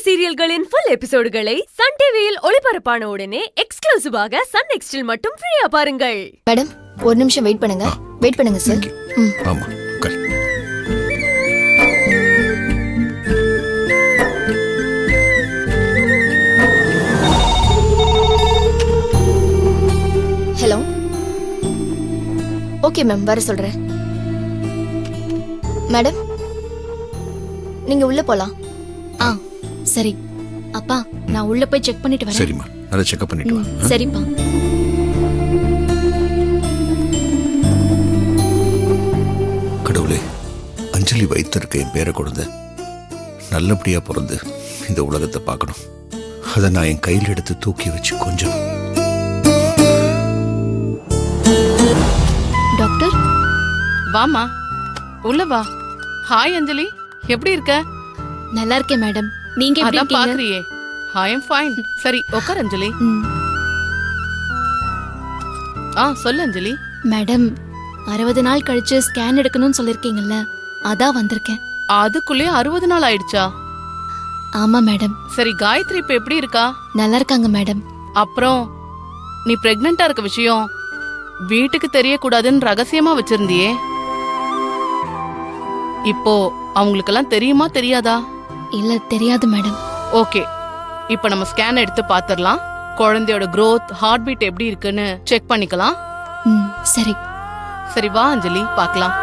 சீரியல்களின் full எபிசோடுகளை Sun டிவியில் ஒளிபரப்பான உடனே எக்ஸ்க்ளூசிவாக சன் நெக்ஸ்டில் மட்டும் ஃப்ரீயா பாருங்கள். மேடம் ஒரு நிமிஷம் வெயிட் பண்ணுங்க சார். ஆமா உட்கார். ஹலோ. ஓகே மேம், வர சொல்றேன். மேடம் நீங்க உள்ள போலாம். சரி அப்பா, நான் உள்ள போய் செக் பண்ணிட்டு வரேன். சரிம்மா, நல்லா செக்அப் பண்ணிட்டு வா. சரிப்பா. கடவுளே, அஞ்சலி வைத்திருக்க என் பேரை கொடுத்து நல்லபடியா பிறந்து இந்த உலகத்தை பார்க்கணும். அதை நான் என் கையில் எடுத்து தூக்கி வச்சு கொஞ்சம். டாக்டர் வாமா, உள்ள வா. ஹாய் அஞ்சலி, எப்படி இருக்க? நல்லா இருக்கேன் மேடம். நீங்க எப்படி அதான் இருக்கீங்க? பாக்குறியே. ஐ அம் ஃபைன். சரி உட்கார் அஞ்சலி. சொல்லு அஞ்சலி. மேடம் 60 நாள் கழிச்சு ஸ்கேன் எடுக்கணும்னு சொல்லிருக்கீங்கல்ல, அதான் வந்திருக்கேன். அதுக்குள்ளே 60 நாள் ஆயிடுச்சா? ஆமா மேடம். சரி, காயத்ரி இப்ப எப்படி இருக்கா? நல்லா இருக்காங்க மேடம். அப்புறம் நீ பிரெக்னண்டா இருக்க விஷயம் வீட்டுக்கு தெரியக்கூடாதுன்னு ரகசியமா வச்சிருந்தியே, இப்போ அவங்களுக்கெல்லாம் தெரியுமா தெரியாதா? இல்ல, தெரியாது மேடம். ஓகே, இப்போ நம்ம ஸ்கேன் எடுத்து பாத்துரலாம். குழந்தையோட growth, ஹார்ட் பீட் எப்படி இருக்குன்னு செக் பண்ணிக்கலாம். சரி. சரி வா அஞ்சலி, பார்க்கலாம்.